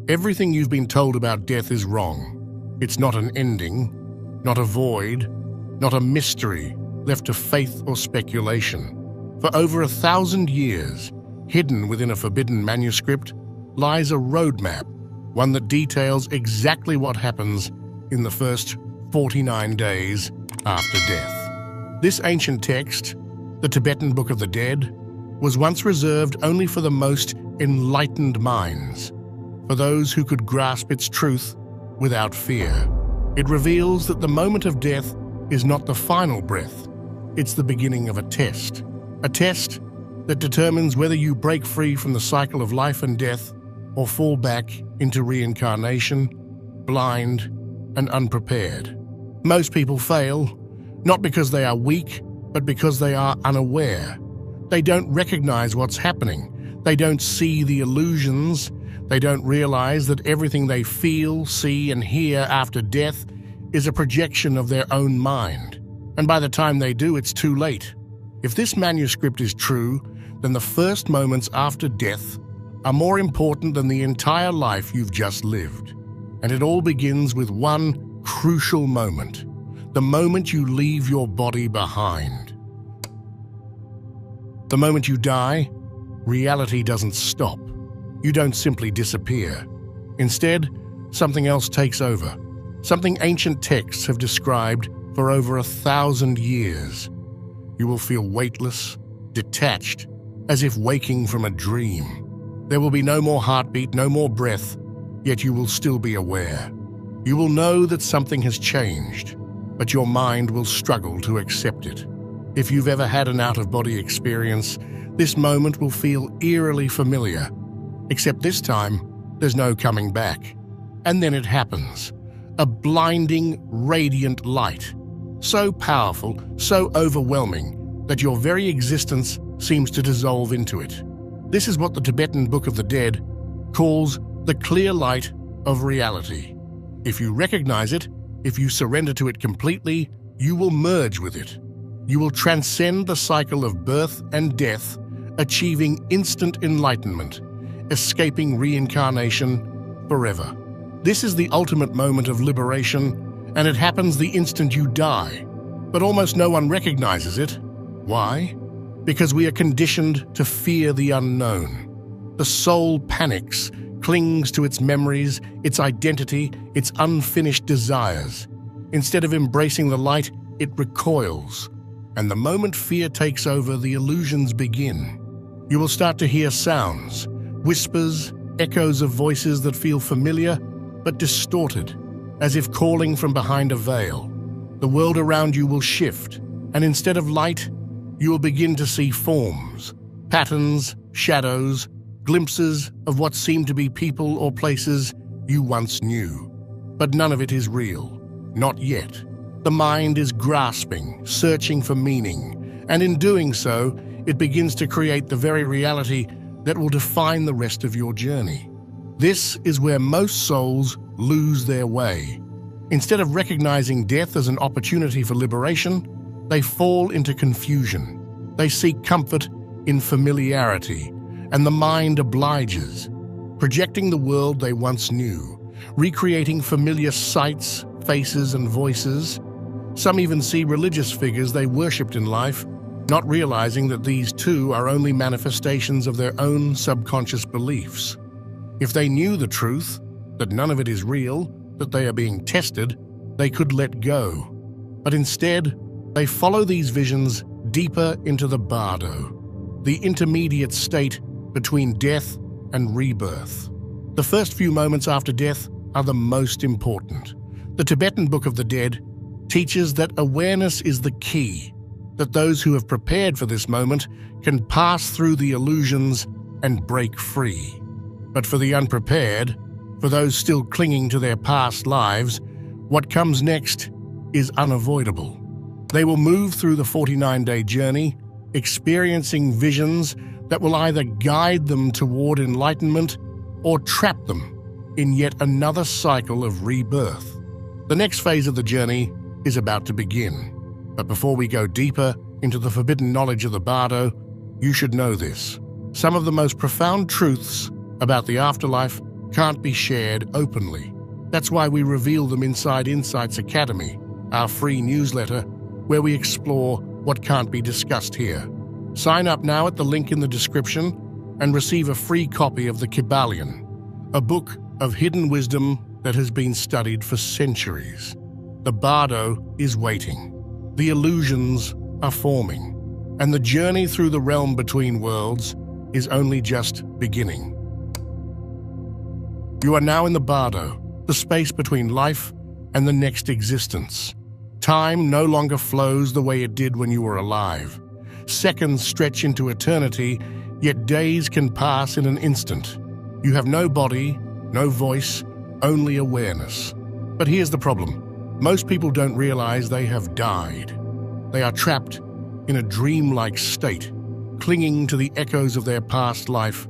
Everything you've been told about death is wrong. It's not an ending, not a void, not a mystery left to faith or speculation. For over 1,000 years, hidden within a forbidden manuscript, lies a roadmap, one that details exactly what happens in the first 49 days after death. This ancient text, the Tibetan Book of the Dead, was once reserved only for the most enlightened minds, for those who could grasp its truth without fear. It reveals that the moment of death is not the final breath, it's the beginning of a test that determines whether you break free from the cycle of life and death or fall back into reincarnation, blind and unprepared. Most people fail, not because they are weak, but because they are unaware. They don't recognize what's happening. They don't see the illusions. They don't realize that everything they feel, see, and hear after death is a projection of their own mind. And by the time they do, it's too late. If this manuscript is true, then the first moments after death are more important than the entire life you've just lived. And it all begins with one crucial moment, the moment you leave your body behind. The moment you die, reality doesn't stop. You don't simply disappear. Instead, something else takes over, something ancient texts have described for over 1,000 years. You will feel weightless, detached, as if waking from a dream. There will be no more heartbeat, no more breath, yet you will still be aware. You will know that something has changed, but your mind will struggle to accept it. If you've ever had an out-of-body experience, this moment will feel eerily familiar, except this time, there's no coming back. And then it happens. A blinding, radiant light, so powerful, so overwhelming, that your very existence seems to dissolve into it. This is what the Tibetan Book of the Dead calls the clear light of reality. If you recognize it, if you surrender to it completely, you will merge with it. You will transcend the cycle of birth and death, achieving instant enlightenment, escaping reincarnation forever. This is the ultimate moment of liberation, and it happens the instant you die. But almost no one recognizes it. Why? Because we are conditioned to fear the unknown. The soul panics, clings to its memories, its identity, its unfinished desires. Instead of embracing the light, it recoils. And the moment fear takes over, the illusions begin. You will start to hear sounds, whispers, echoes of voices that feel familiar but distorted, as if calling from behind a veil. The world around you will shift, and instead of light, you will begin to see forms, patterns, shadows, glimpses of what seem to be people or places you once knew. But none of it is real, not yet. The mind is grasping, searching for meaning, and in doing so, it begins to create the very reality that will define the rest of your journey. This is where most souls lose their way. Instead of recognizing death as an opportunity for liberation, they fall into confusion. They seek comfort in familiarity, and the mind obliges, projecting the world they once knew, recreating familiar sights, faces, and voices. Some even see religious figures they worshipped in life, not realizing that these too are only manifestations of their own subconscious beliefs. If they knew the truth, that none of it is real, that they are being tested, they could let go. But instead, they follow these visions deeper into the bardo, the intermediate state between death and rebirth. The first few moments after death are the most important. The Tibetan Book of the Dead teaches that awareness is the key, that those who have prepared for this moment can pass through the illusions and break free. But for the unprepared, for those still clinging to their past lives, what comes next is unavoidable. They will move through the 49-day journey, experiencing visions that will either guide them toward enlightenment or trap them in yet another cycle of rebirth. The next phase of the journey is about to begin. But before we go deeper into the forbidden knowledge of the bardo, you should know this. Some of the most profound truths about the afterlife can't be shared openly. That's why we reveal them inside Insights Academy, our free newsletter, where we explore what can't be discussed here. Sign up now at the link in the description and receive a free copy of the Kybalion, a book of hidden wisdom that has been studied for centuries. The bardo is waiting. The illusions are forming. And the journey through the realm between worlds is only just beginning. You are now in the bardo, the space between life and the next existence. Time no longer flows the way it did when you were alive. Seconds stretch into eternity, yet days can pass in an instant. You have no body, no voice, only awareness. But here's the problem. Most people don't realize they have died. They are trapped in a dreamlike state, clinging to the echoes of their past life,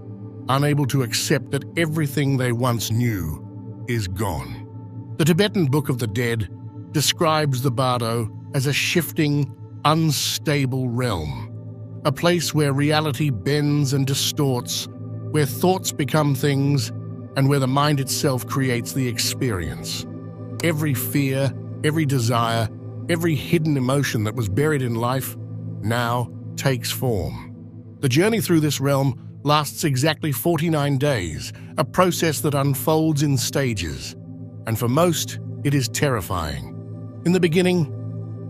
unable to accept that everything they once knew is gone. The Tibetan Book of the Dead describes the bardo as a shifting, unstable realm, a place where reality bends and distorts, where thoughts become things, and where the mind itself creates the experience. Every fear, every desire, every hidden emotion that was buried in life now takes form. The journey through this realm lasts exactly 49 days, a process that unfolds in stages. And for most, it is terrifying. In the beginning,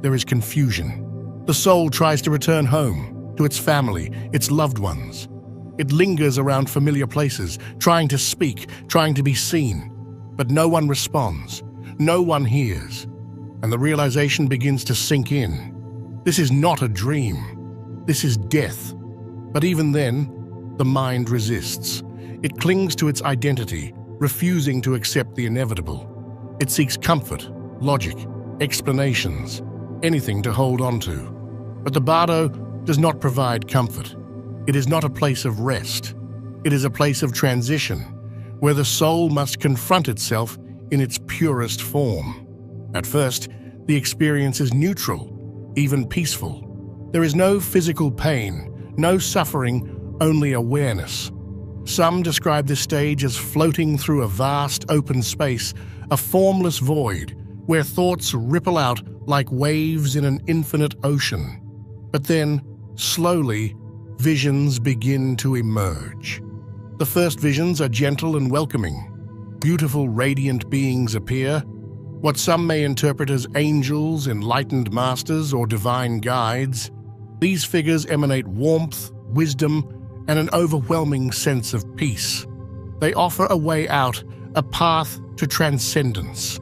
there is confusion. The soul tries to return home, to its family, its loved ones. It lingers around familiar places, trying to speak, trying to be seen. But no one responds, no one hears. And the realization begins to sink in. This is not a dream. This is death. But even then, the mind resists. It clings to its identity, refusing to accept the inevitable. It seeks comfort, logic, explanations, anything to hold on to. But the bardo does not provide comfort. It is not a place of rest. It is a place of transition, where the soul must confront itself in its purest form. At first, the experience is neutral, even peaceful. There is no physical pain, no suffering, only awareness. Some describe this stage as floating through a vast open space, a formless void, where thoughts ripple out like waves in an infinite ocean. But then, slowly, visions begin to emerge. The first visions are gentle and welcoming. Beautiful, radiant beings appear, what some may interpret as angels, enlightened masters, or divine guides. These figures emanate warmth, wisdom, and an overwhelming sense of peace. They offer a way out, a path to transcendence.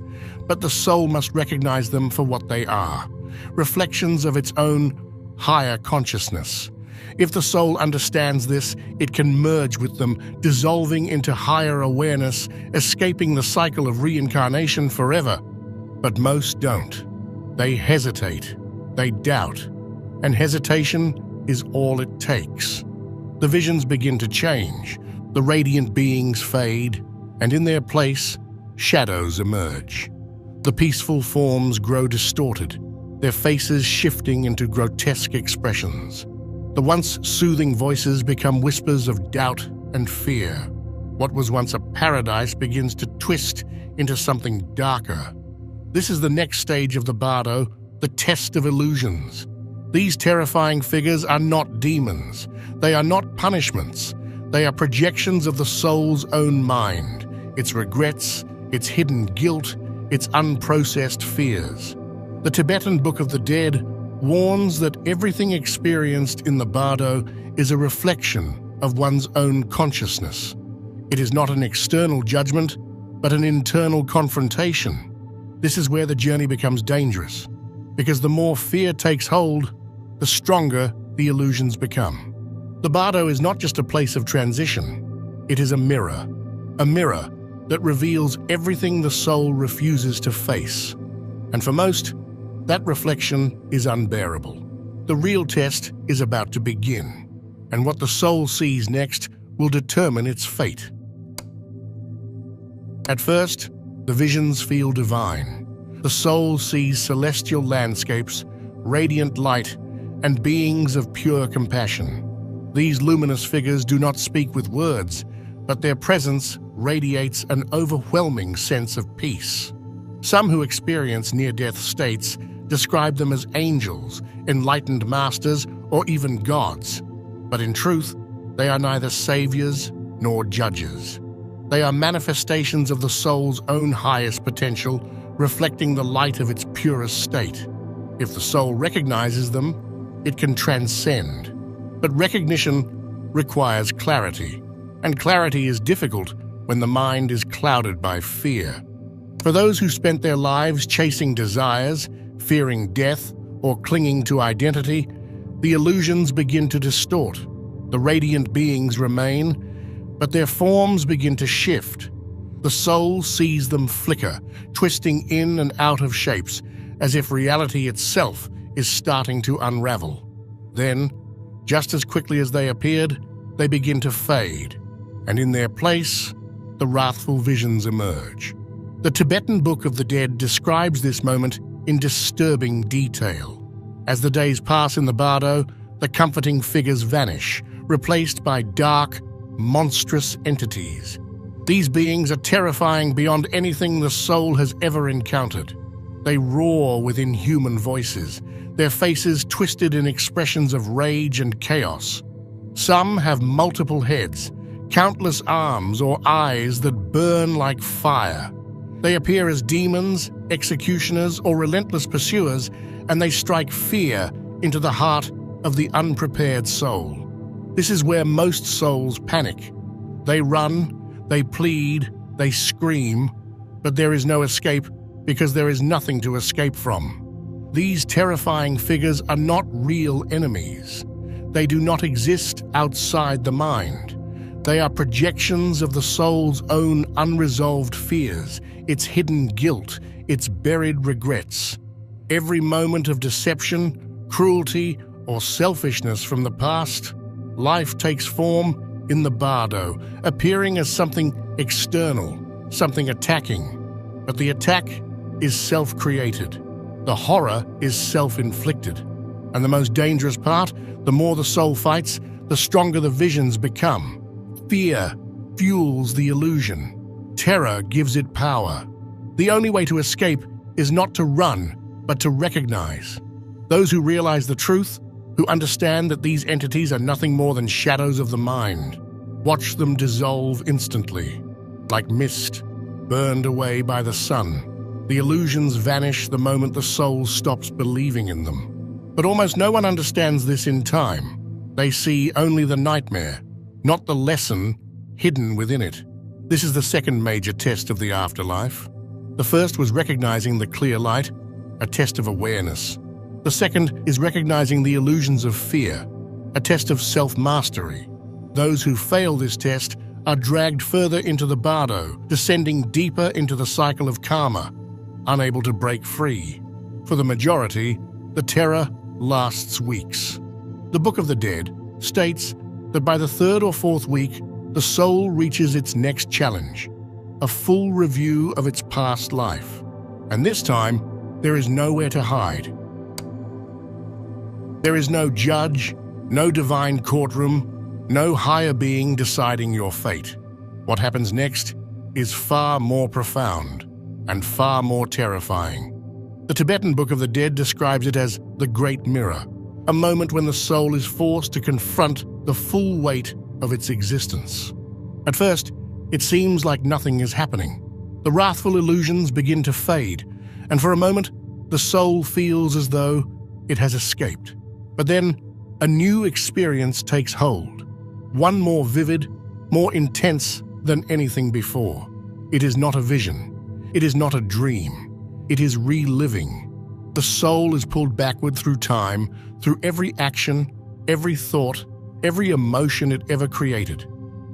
But the soul must recognize them for what they are, reflections of its own higher consciousness. If the soul understands this, it can merge with them, dissolving into higher awareness, escaping the cycle of reincarnation forever. But most don't. They hesitate, they doubt, and hesitation is all it takes. The visions begin to change, the radiant beings fade, and in their place, shadows emerge. The peaceful forms grow distorted, their faces shifting into grotesque expressions. The once soothing voices become whispers of doubt and fear. What was once a paradise begins to twist into something darker. This is the next stage of the bardo, the test of illusions. These terrifying figures are not demons. They are not punishments. They are projections of the soul's own mind, its regrets, its hidden guilt, its unprocessed fears. The Tibetan Book of the Dead warns that everything experienced in the bardo is a reflection of one's own consciousness. It is not an external judgment, but an internal confrontation. This is where the journey becomes dangerous, because the more fear takes hold, the stronger the illusions become. The bardo is not just a place of transition, it is a mirror that reveals everything the soul refuses to face. And for most, that reflection is unbearable. The real test is about to begin, and what the soul sees next will determine its fate. At first, the visions feel divine. The soul sees celestial landscapes, radiant light, and beings of pure compassion. These luminous figures do not speak with words, but their presence radiates an overwhelming sense of peace. Some who experience near-death states describe them as angels, enlightened masters, or even gods. But in truth, they are neither saviors nor judges. They are manifestations of the soul's own highest potential, reflecting the light of its purest state. If the soul recognizes them, it can transcend. But recognition requires clarity, and clarity is difficult when the mind is clouded by fear. For those who spent their lives chasing desires, fearing death, or clinging to identity, the illusions begin to distort. The radiant beings remain, but their forms begin to shift. The soul sees them flicker, twisting in and out of shapes, as if reality itself is starting to unravel. Then, just as quickly as they appeared, they begin to fade, and in their place, the wrathful visions emerge. The Tibetan Book of the Dead describes this moment in disturbing detail. As the days pass in the bardo, the comforting figures vanish, replaced by dark, monstrous entities. These beings are terrifying beyond anything the soul has ever encountered. They roar with inhuman voices, their faces twisted in expressions of rage and chaos. Some have multiple heads, countless arms or eyes that burn like fire. They appear as demons, executioners, or relentless pursuers, and they strike fear into the heart of the unprepared soul. This is where most souls panic. They run, they plead, they scream, but there is no escape because there is nothing to escape from. These terrifying figures are not real enemies. They do not exist outside the mind. They are projections of the soul's own unresolved fears, its hidden guilt, its buried regrets. Every moment of deception, cruelty, or selfishness from the past, life takes form in the bardo, appearing as something external, something attacking. But the attack is self-created. The horror is self-inflicted. And the most dangerous part, the more the soul fights, the stronger the visions become. Fear fuels the illusion. Terror gives it power. The only way to escape is not to run, but to recognize. Those who realize the truth, who understand that these entities are nothing more than shadows of the mind, watch them dissolve instantly, like mist burned away by the sun. The illusions vanish the moment the soul stops believing in them. But almost no one understands this in time. They see only the nightmare, not the lesson hidden within it. This is the second major test of the afterlife. The first was recognizing the clear light, a test of awareness. The second is recognizing the illusions of fear, a test of self-mastery. Those who fail this test are dragged further into the bardo, descending deeper into the cycle of karma, unable to break free. For the majority, the terror lasts weeks. The Book of the Dead states that by the third or fourth week, the soul reaches its next challenge, a full review of its past life. And this time, there is nowhere to hide. There is no judge, no divine courtroom, no higher being deciding your fate. What happens next is far more profound and far more terrifying. The Tibetan Book of the Dead describes it as the Great Mirror, a moment when the soul is forced to confront the full weight of its existence. At first, it seems like nothing is happening. The wrathful illusions begin to fade, and for a moment, the soul feels as though it has escaped. But then, a new experience takes hold, one more vivid, more intense than anything before. It is not a vision. It is not a dream. It is reliving. The soul is pulled backward through time, through every action, every thought, every emotion it ever created.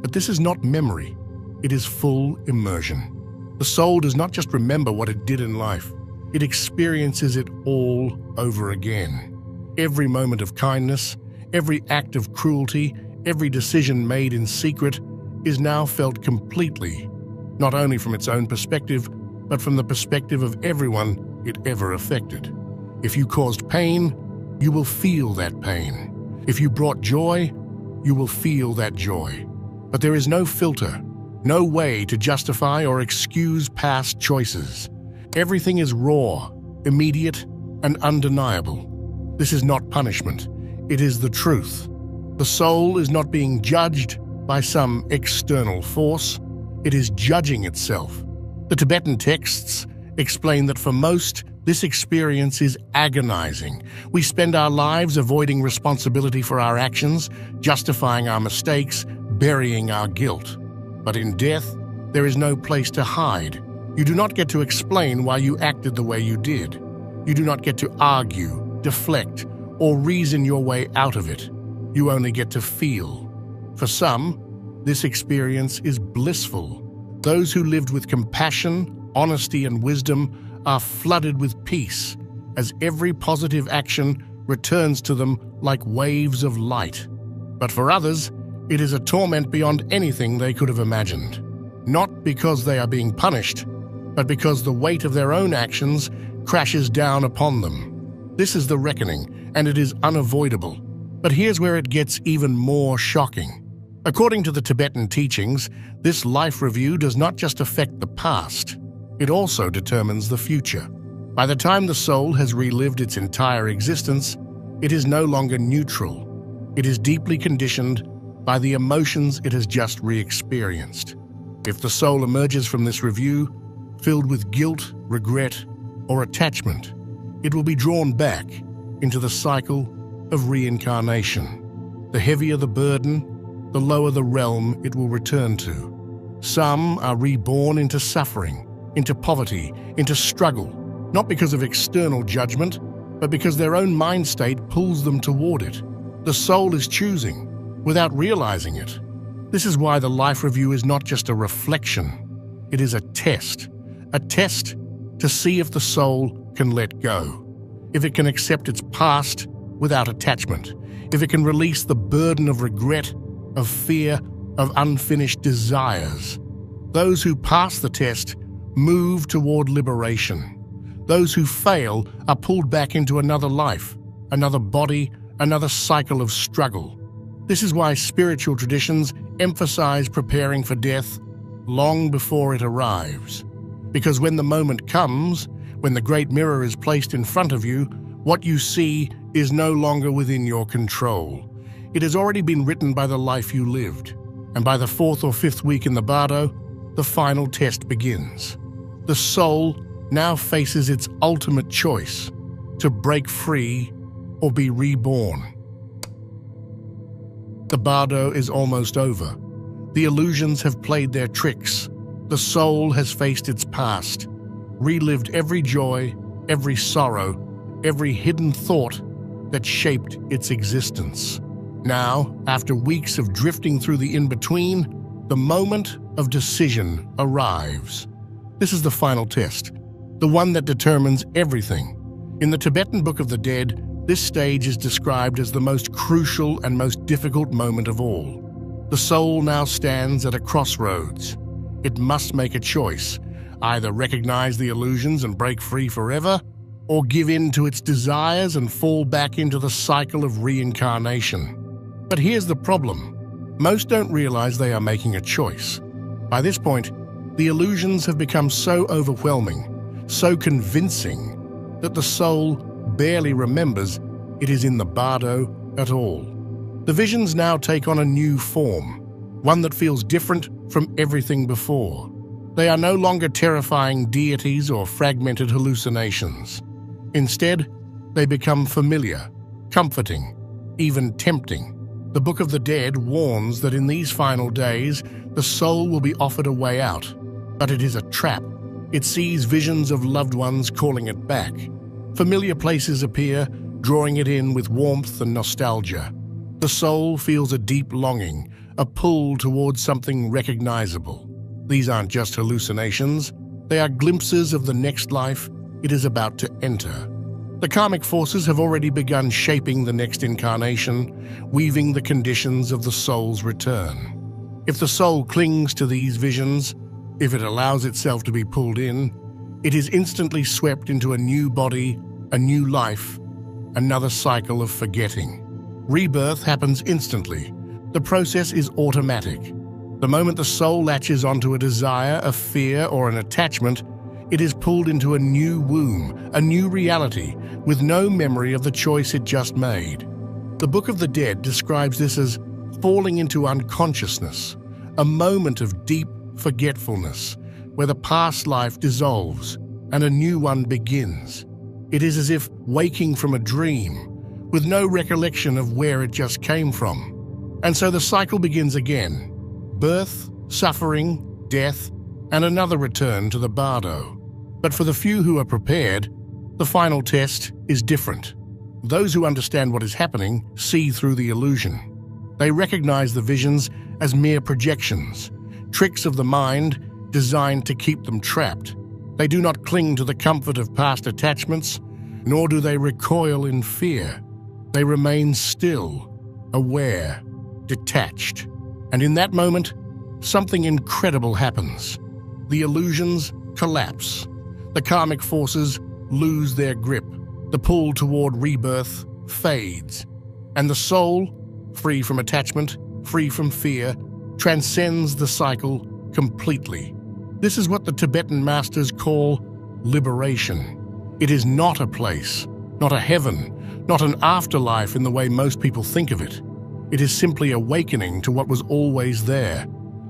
But this is not memory. It is full immersion. The soul does not just remember what it did in life. It experiences it all over again. Every moment of kindness, every act of cruelty, every decision made in secret is now felt completely, not only from its own perspective, but from the perspective of everyone it ever affected. If you caused pain, you will feel that pain. If you brought joy, you will feel that joy. But there is no filter, no way to justify or excuse past choices. Everything is raw, immediate, and undeniable. This is not punishment. It is the truth. The soul is not being judged by some external force. It is judging itself. The Tibetan texts explain that for most, this experience is agonizing. We spend our lives avoiding responsibility for our actions, justifying our mistakes, burying our guilt. But in death, there is no place to hide. You do not get to explain why you acted the way you did. You do not get to argue, deflect, or reason your way out of it. You only get to feel. For some, this experience is blissful. Those who lived with compassion, honesty, and wisdom are flooded with peace, as every positive action returns to them like waves of light. But for others, it is a torment beyond anything they could have imagined. Not because they are being punished, but because the weight of their own actions crashes down upon them. This is the reckoning, and it is unavoidable. But here's where it gets even more shocking. According to the Tibetan teachings, this life review does not just affect the past, it also determines the future. By the time the soul has relived its entire existence, it is no longer neutral. It is deeply conditioned by the emotions it has just re-experienced. If the soul emerges from this review filled with guilt, regret, or attachment, it will be drawn back into the cycle of reincarnation. The heavier the burden, the lower the realm it will return to. Some are reborn into suffering, into poverty, into struggle, not because of external judgment, but because their own mind state pulls them toward it. The soul is choosing, without realizing it. This is why the life review is not just a reflection, it is a test to see if the soul can let go, if it can accept its past without attachment, if it can release the burden of regret, of fear, of unfinished desires. Those who pass the test move toward liberation. Those who fail are pulled back into another life, another body, another cycle of struggle. This is why spiritual traditions emphasize preparing for death long before it arrives. Because when the moment comes, when the great mirror is placed in front of you, what you see is no longer within your control. It has already been written by the life you lived. And by the 4th or 5th week in the bardo, the final test begins. The soul now faces its ultimate choice, to break free or be reborn. The bardo is almost over. The illusions have played their tricks. The soul has faced its past, relived every joy, every sorrow, every hidden thought that shaped its existence. Now, after weeks of drifting through the in-between, the moment of decision arrives. This is the final test, the one that determines everything. In the Tibetan Book of the Dead, this stage is described as the most crucial and most difficult moment of all. The soul now stands at a crossroads. It must make a choice, either recognize the illusions and break free forever, or give in to its desires and fall back into the cycle of reincarnation. But here's the problem. Most don't realize they are making a choice. By this point, the illusions have become so overwhelming, so convincing, that the soul barely remembers it is in the bardo at all. The visions now take on a new form, one that feels different from everything before. They are no longer terrifying deities or fragmented hallucinations. Instead, they become familiar, comforting, even tempting. The Book of the Dead warns that in these final days, the soul will be offered a way out. But it is a trap. It sees visions of loved ones calling it back. Familiar places appear, drawing it in with warmth and nostalgia. The soul feels a deep longing, a pull towards something recognizable. These aren't just hallucinations. They are glimpses of the next life it is about to enter. The karmic forces have already begun shaping the next incarnation, weaving the conditions of the soul's return. If the soul clings to these visions, if it allows itself to be pulled in, it is instantly swept into a new body, a new life, another cycle of forgetting. Rebirth happens instantly. The process is automatic. The moment the soul latches onto a desire, a fear, or an attachment, it is pulled into a new womb, a new reality, with no memory of the choice it just made. The Book of the Dead describes this as falling into unconsciousness, a moment of deep forgetfulness, where the past life dissolves and a new one begins. It is as if waking from a dream, with no recollection of where it just came from. And so the cycle begins again: birth, suffering, death, and another return to the bardo. But for the few who are prepared, the final test is different. Those who understand what is happening see through the illusion. They recognize the visions as mere projections, tricks of the mind designed to keep them trapped. They do not cling to the comfort of past attachments, nor do they recoil in fear. They remain still, aware, detached. And in that moment, something incredible happens. The illusions collapse. The karmic forces lose their grip. The pull toward rebirth fades. And the soul, free from attachment, free from fear, transcends the cycle completely. This is what the Tibetan masters call liberation. It is not a place, not a heaven, not an afterlife in the way most people think of it. It is simply awakening to what was always there,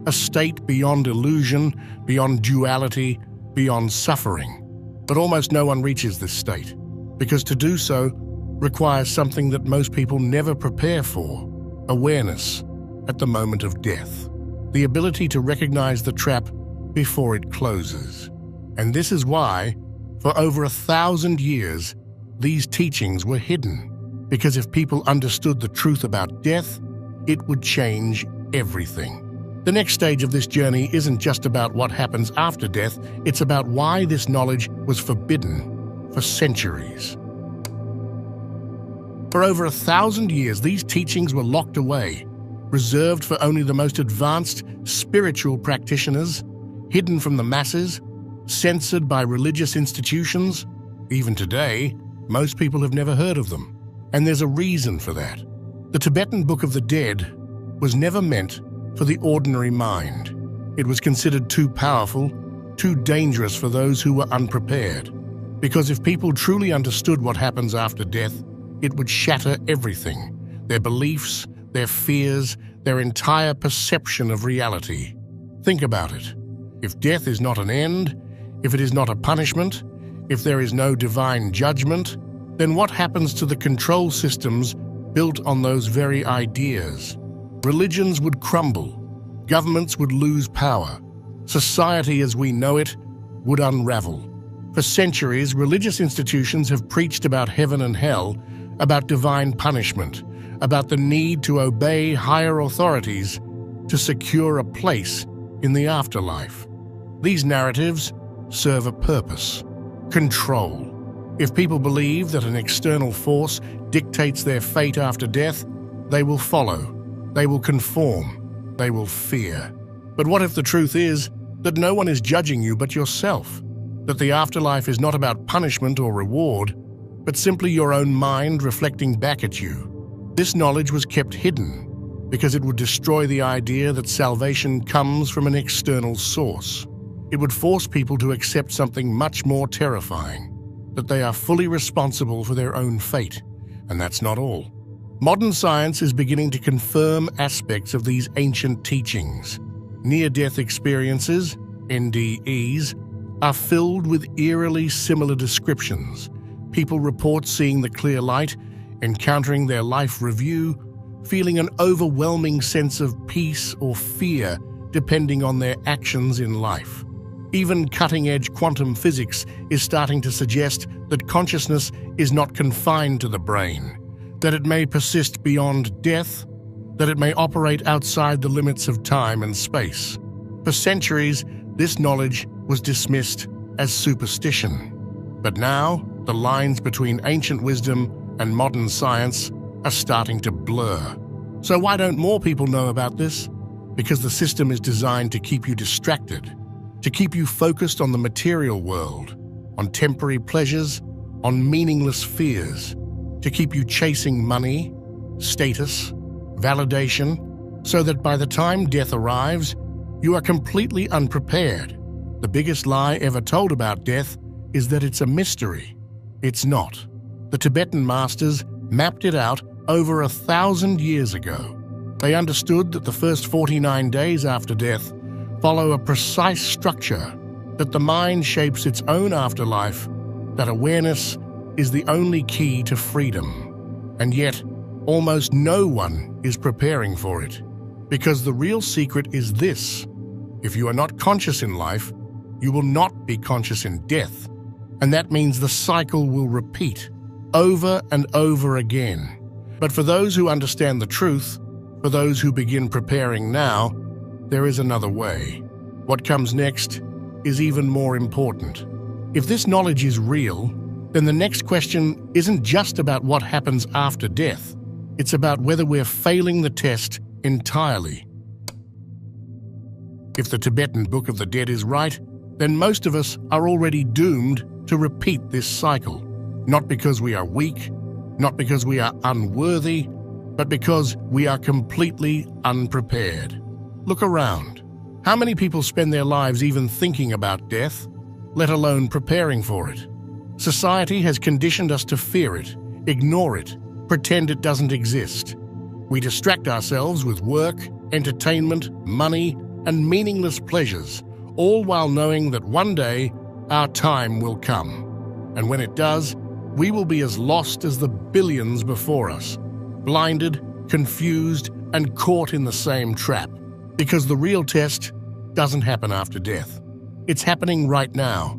a state beyond illusion, beyond duality, beyond suffering. But almost no one reaches this state, because to do so requires something that most people never prepare for: awareness at the moment of death, the ability to recognize the trap before it closes. And this is why, for over 1,000 years, these teachings were hidden, because if people understood the truth about death, it would change everything. The next stage of this journey isn't just about what happens after death, it's about why this knowledge was forbidden for centuries. For over 1,000 years, these teachings were locked away, reserved for only the most advanced spiritual practitioners, hidden from the masses, censored by religious institutions. Even today, most people have never heard of them. And there's a reason for that. The Tibetan Book of the Dead was never meant for the ordinary mind. It was considered too powerful, too dangerous for those who were unprepared. Because if people truly understood what happens after death, it would shatter everything: their beliefs, their fears, their entire perception of reality. Think about it. If death is not an end, if it is not a punishment, if there is no divine judgment, then what happens to the control systems built on those very ideas? Religions would crumble, governments would lose power, society as we know it would unravel. For centuries, religious institutions have preached about heaven and hell, about divine punishment, about the need to obey higher authorities to secure a place in the afterlife. These narratives serve a purpose: control. If people believe that an external force dictates their fate after death, they will follow, they will conform, they will fear. But what if the truth is that no one is judging you but yourself? That the afterlife is not about punishment or reward, but simply your own mind reflecting back at you. This knowledge was kept hidden because it would destroy the idea that salvation comes from an external source. It would force people to accept something much more terrifying: that they are fully responsible for their own fate. And that's not all. Modern science is beginning to confirm aspects of these ancient teachings. Near-death experiences, NDEs, are filled with eerily similar descriptions. People report seeing the clear light, encountering their life review, feeling an overwhelming sense of peace or fear depending on their actions in life. Even cutting-edge quantum physics is starting to suggest that consciousness is not confined to the brain, that it may persist beyond death, that it may operate outside the limits of time and space. For centuries, this knowledge was dismissed as superstition. But now, the lines between ancient wisdom and modern science are starting to blur. So why don't more people know about this? Because the system is designed to keep you distracted, to keep you focused on the material world, on temporary pleasures, on meaningless fears, to keep you chasing money, status, validation, so that by the time death arrives, you are completely unprepared. The biggest lie ever told about death is that it's a mystery. It's not. The Tibetan masters mapped it out over 1,000 years ago. They understood that the first 49 days after death follow a precise structure, that the mind shapes its own afterlife, that awareness is the only key to freedom. And yet, almost no one is preparing for it. Because the real secret is this: if you are not conscious in life, you will not be conscious in death. And that means the cycle will repeat over and over again. But for those who understand the truth, for those who begin preparing now, there is another way. What comes next is even more important. If this knowledge is real, then the next question isn't just about what happens after death. It's about whether we're failing the test entirely. If the Tibetan Book of the Dead is right, then most of us are already doomed to repeat this cycle. Not because we are weak, not because we are unworthy, but because we are completely unprepared. Look around. How many people spend their lives even thinking about death, let alone preparing for it? Society has conditioned us to fear it, ignore it, pretend it doesn't exist. We distract ourselves with work, entertainment, money, and meaningless pleasures, all while knowing that one day our time will come. And when it does, we will be as lost as the billions before us, blinded, confused, and caught in the same trap. Because the real test doesn't happen after death. It's happening right now.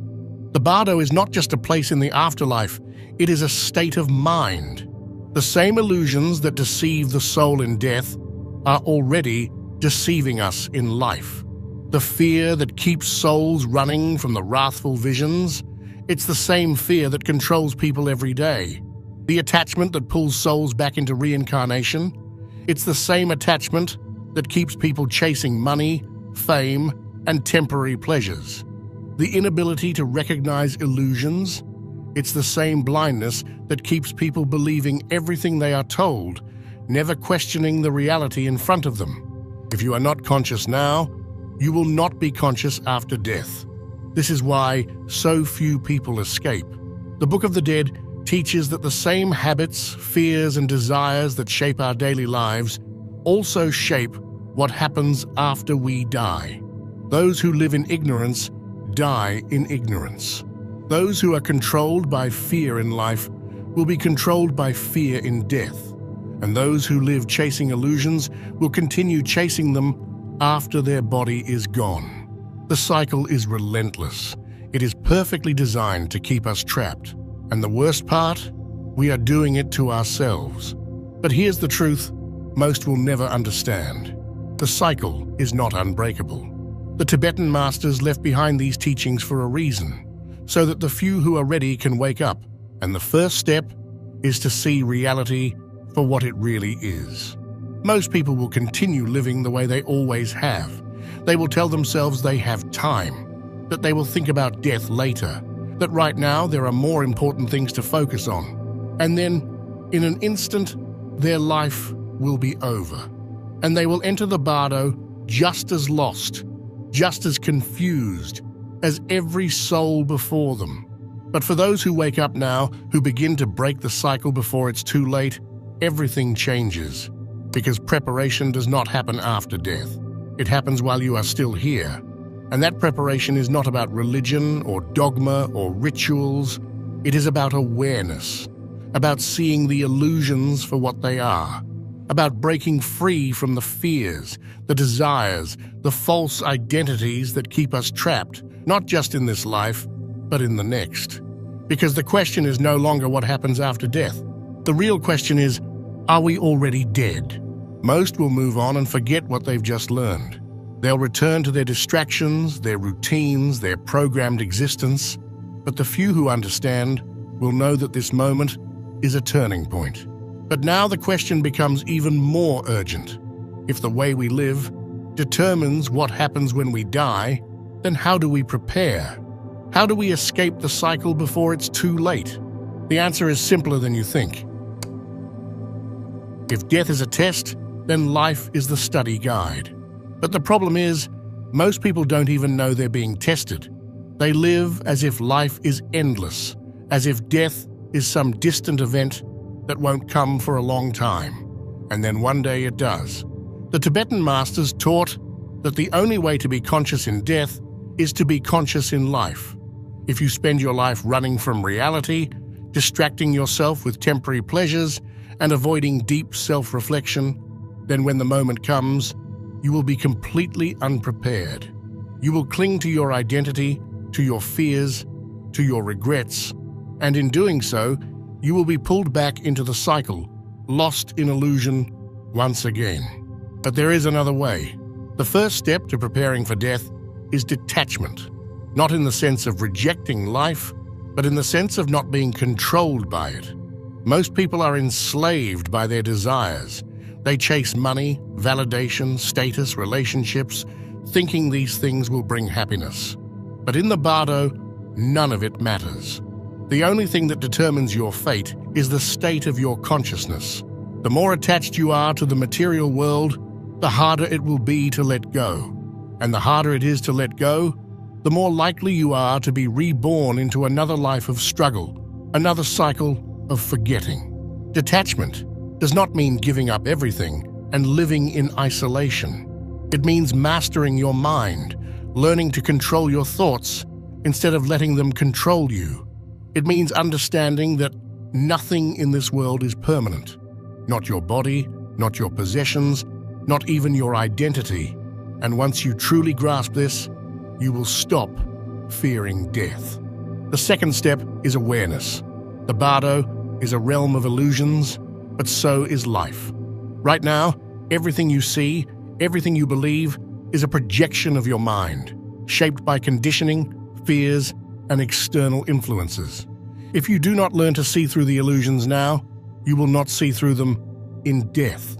The bardo is not just a place in the afterlife, it is a state of mind. The same illusions that deceive the soul in death are already deceiving us in life. The fear that keeps souls running from the wrathful visions, it's the same fear that controls people every day. The attachment that pulls souls back into reincarnation, it's the same attachment that keeps people chasing money, fame, and temporary pleasures. The inability to recognize illusions, it's the same blindness that keeps people believing everything they are told, never questioning the reality in front of them. If you are not conscious now, you will not be conscious after death. This is why so few people escape. The Book of the Dead teaches that the same habits, fears, and desires that shape our daily lives also shape what happens after we die. Those who live in ignorance die in ignorance. Those who are controlled by fear in life will be controlled by fear in death. And those who live chasing illusions will continue chasing them after their body is gone. The cycle is relentless. It is perfectly designed to keep us trapped. And the worst part? We are doing it to ourselves. But here's the truth most will never understand. The cycle is not unbreakable. The Tibetan masters left behind these teachings for a reason, so that the few who are ready can wake up. And the first step is to see reality for what it really is. Most people will continue living the way they always have. They will tell themselves they have time, that they will think about death later, that right now there are more important things to focus on. And then, in an instant, their life will be over. And they will enter the bardo just as lost, just as confused as every soul before them. But for those who wake up now, who begin to break the cycle before it's too late, everything changes. Because preparation does not happen after death. It happens while you are still here. And that preparation is not about religion or dogma or rituals. It is about awareness, about seeing the illusions for what they are, about breaking free from the fears, the desires, the false identities that keep us trapped, not just in this life, but in the next. Because the question is no longer what happens after death. The real question is, are we already dead? Most will move on and forget what they've just learned. They'll return to their distractions, their routines, their programmed existence. But the few who understand will know that this moment is a turning point. But now the question becomes even more urgent. If the way we live determines what happens when we die, then how do we prepare? How do we escape the cycle before it's too late? The answer is simpler than you think. If death is a test, then life is the study guide. But the problem is, most people don't even know they're being tested. They live as if life is endless, as if death is some distant event that won't come for a long time. And then one day it does. The Tibetan masters taught that the only way to be conscious in death is to be conscious in life. If you spend your life running from reality, distracting yourself with temporary pleasures, and avoiding deep self-reflection, then when the moment comes, you will be completely unprepared. You will cling to your identity, to your fears, to your regrets, and in doing so, you will be pulled back into the cycle, lost in illusion once again. But there is another way. The first step to preparing for death is detachment, not in the sense of rejecting life, but in the sense of not being controlled by it. Most people are enslaved by their desires. They chase money, validation, status, relationships, thinking these things will bring happiness. But in the bardo, none of it matters. The only thing that determines your fate is the state of your consciousness. The more attached you are to the material world, the harder it will be to let go. And the harder it is to let go, the more likely you are to be reborn into another life of struggle, another cycle of forgetting. Detachment does not mean giving up everything and living in isolation. It means mastering your mind, learning to control your thoughts instead of letting them control you. It means understanding that nothing in this world is permanent. Not your body, not your possessions, not even your identity. And once you truly grasp this, you will stop fearing death. The second step is awareness. The bardo is a realm of illusions, but so is life. Right now, everything you see, everything you believe, is a projection of your mind, shaped by conditioning, fears, and external influences. If you do not learn to see through the illusions now, you will not see through them in death.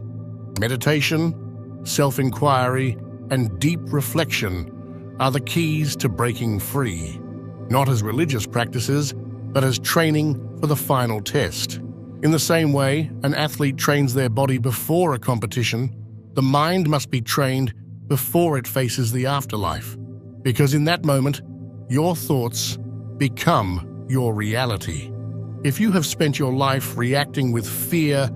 Meditation, self-inquiry, and deep reflection are the keys to breaking free, not as religious practices, but as training for the final test. In the same way, an athlete trains their body before a competition, the mind must be trained before it faces the afterlife, because in that moment, your thoughts become your reality. If you have spent your life reacting with fear,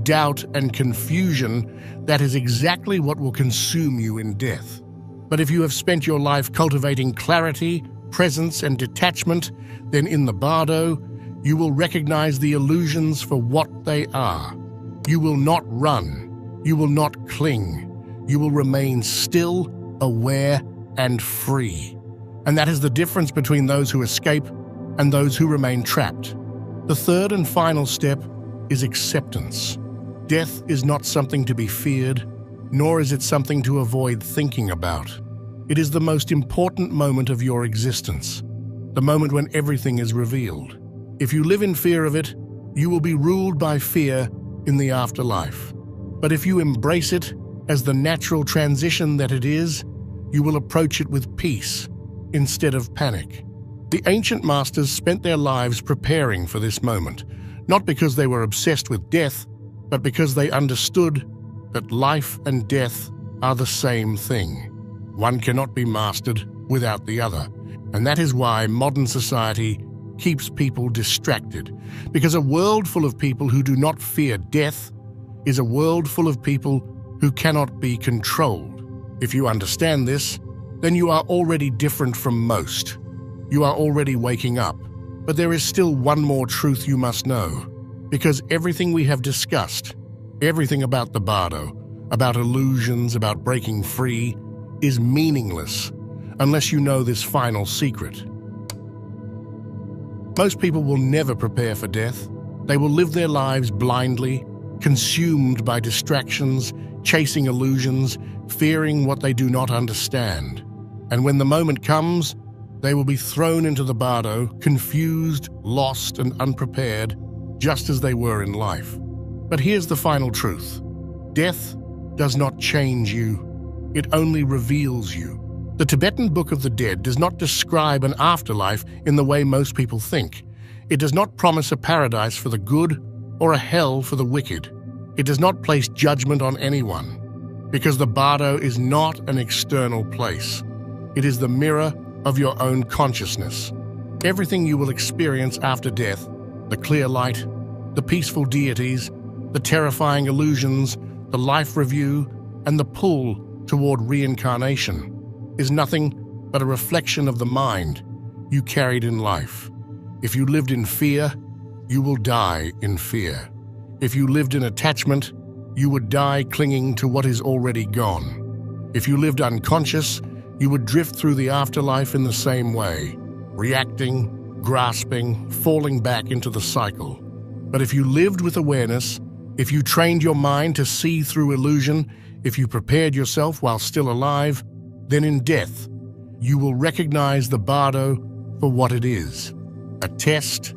doubt, and confusion, that is exactly what will consume you in death. But if you have spent your life cultivating clarity, presence, and detachment, then in the bardo, you will recognize the illusions for what they are. You will not run. You will not cling. You will remain still, aware, and free. And that is the difference between those who escape and those who remain trapped. The third and final step is acceptance. Death is not something to be feared, nor is it something to avoid thinking about. It is the most important moment of your existence, the moment when everything is revealed. If you live in fear of it, you will be ruled by fear in the afterlife. But if you embrace it as the natural transition that it is, you will approach it with peace instead of panic. The ancient masters spent their lives preparing for this moment, not because they were obsessed with death, but because they understood that life and death are the same thing. One cannot be mastered without the other, and that is why modern society keeps people distracted, because a world full of people who do not fear death is a world full of people who cannot be controlled. If you understand this, then you are already different from most. You are already waking up, but there is still one more truth you must know, because everything we have discussed, everything about the bardo, about illusions, about breaking free, is meaningless unless you know this final secret. Most people will never prepare for death. They will live their lives blindly, consumed by distractions, chasing illusions, fearing what they do not understand. And when the moment comes, they will be thrown into the bardo, confused, lost, and unprepared, just as they were in life. But here's the final truth. Death does not change you. It only reveals you. The Tibetan Book of the Dead does not describe an afterlife in the way most people think. It does not promise a paradise for the good or a hell for the wicked. It does not place judgment on anyone, because the bardo is not an external place. It is the mirror of your own consciousness. Everything you will experience after death, the clear light, the peaceful deities, the terrifying illusions, the life review, and the pull toward reincarnation, is nothing but a reflection of the mind you carried in life. If you lived in fear, you will die in fear. If you lived in attachment, you would die clinging to what is already gone. If you lived unconscious, you would drift through the afterlife in the same way, reacting, grasping, falling back into the cycle. But if you lived with awareness, if you trained your mind to see through illusion, if you prepared yourself while still alive, then in death, you will recognize the bardo for what it is: a test,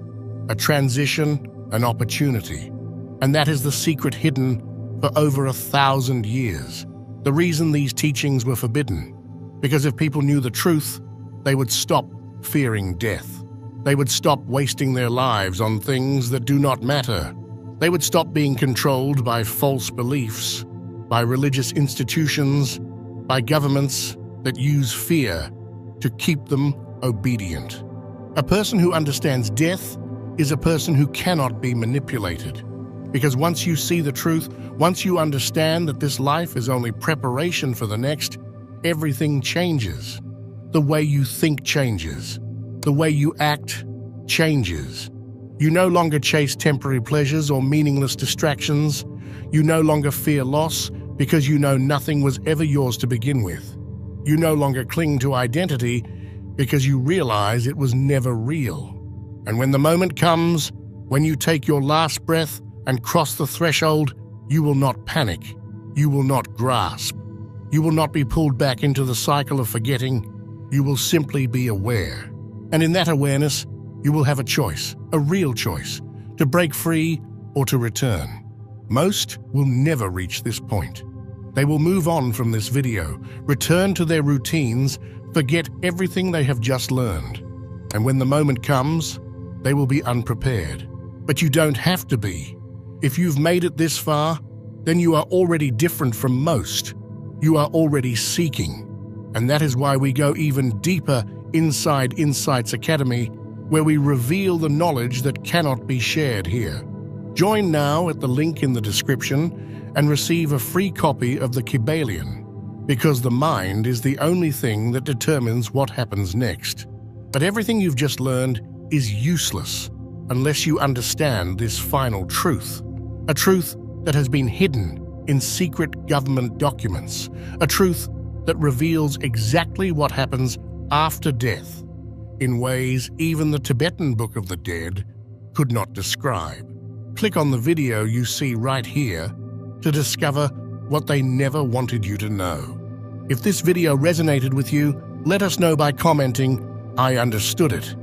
a transition, an opportunity. And that is the secret hidden for over 1,000 years. The reason these teachings were forbidden, because if people knew the truth, they would stop fearing death. They would stop wasting their lives on things that do not matter. They would stop being controlled by false beliefs, by religious institutions, by governments that use fear to keep them obedient. A person who understands death is a person who cannot be manipulated. Because once you see the truth, once you understand that this life is only preparation for the next, everything changes. The way you think changes. The way you act changes. You no longer chase temporary pleasures or meaningless distractions. You no longer fear loss because you know nothing was ever yours to begin with. You no longer cling to identity because you realize it was never real. And when the moment comes, when you take your last breath and cross the threshold, you will not panic. You will not grasp. You will not be pulled back into the cycle of forgetting. You will simply be aware. And in that awareness, you will have a choice, a real choice, to break free or to return. Most will never reach this point. They will move on from this video, return to their routines, forget everything they have just learned. And when the moment comes, they will be unprepared. But you don't have to be. If you've made it this far, then you are already different from most. You are already seeking. And that is why we go even deeper inside Insights Academy, where we reveal the knowledge that cannot be shared here. Join now at the link in the description and receive a free copy of the Kybalion, because the mind is the only thing that determines what happens next. But everything you've just learned is useless unless you understand this final truth, a truth that has been hidden in secret government documents, a truth that reveals exactly what happens after death in ways even the Tibetan Book of the Dead could not describe. Click on the video you see right here to discover what they never wanted you to know. If this video resonated with you, let us know by commenting, "I understood it,"